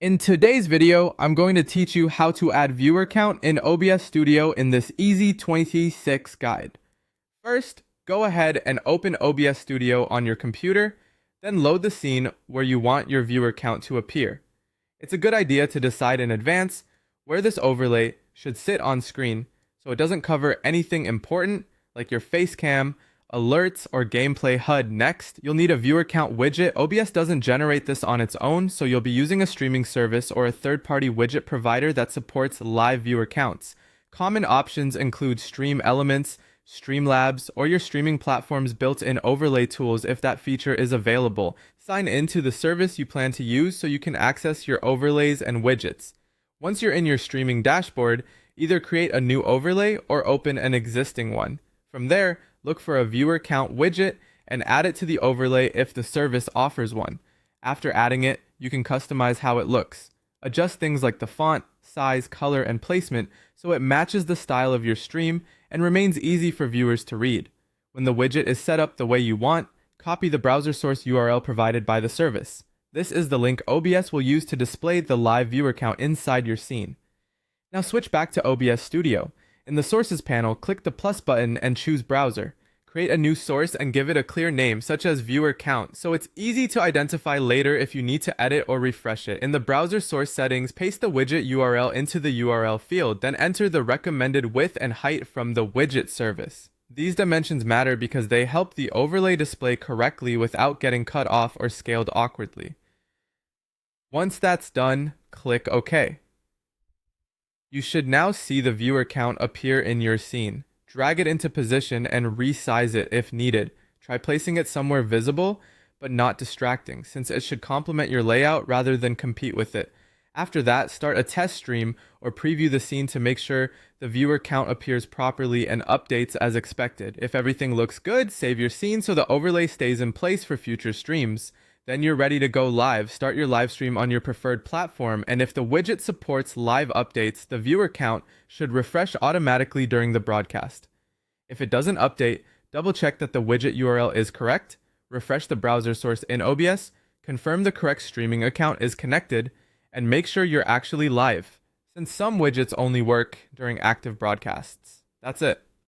In today's video, I'm going to teach you how to add viewer count in OBS Studio in this easy 26 guide. First, go ahead and open OBS Studio on your computer, then load the scene where you want your viewer count to appear. It's a good idea to decide in advance where this overlay should sit on screen so it doesn't cover anything important like your face cam, alerts, or gameplay HUD. Next, you'll need a viewer count widget. OBS doesn't generate this on its own, so you'll be using a streaming service or a third-party widget provider that supports live viewer counts. Common options include Stream Elements, Streamlabs, or your streaming platform's built-in overlay tools if that feature is available. Sign into the service you plan to use so you can access your overlays and widgets. Once you're in your streaming dashboard, either create a new overlay or open an existing one. From there, look for a viewer count widget and add it to the overlay if the service offers one. After adding it, you can customize how it looks. Adjust things like the font, size, color, and placement so it matches the style of your stream and remains easy for viewers to read. When the widget is set up the way you want, copy the browser source URL provided by the service. This is the link OBS will use to display the live viewer count inside your scene. Now switch back to OBS Studio. In the Sources panel, click the plus button and choose Browser. Create a new source and give it a clear name, such as Viewer Count, so it's easy to identify later if you need to edit or refresh it. In the browser source settings, paste the widget URL into the URL field, then enter the recommended width and height from the widget service. These dimensions matter because they help the overlay display correctly without getting cut off or scaled awkwardly. Once that's done, click OK. You should now see the viewer count appear in your scene. Drag it into position and resize it if needed. Try placing it somewhere visible, but not distracting, since it should complement your layout rather than compete with it. After that, start a test stream or preview the scene to make sure the viewer count appears properly and updates as expected. If everything looks good, save your scene so the overlay stays in place for future streams. Then you're ready to go live. Start your live stream on your preferred platform, and if the widget supports live updates, the viewer count should refresh automatically during the broadcast. If it doesn't update, double check that the widget URL is correct, refresh the browser source in OBS, confirm the correct streaming account is connected, and make sure you're actually live, since some widgets only work during active broadcasts. That's it.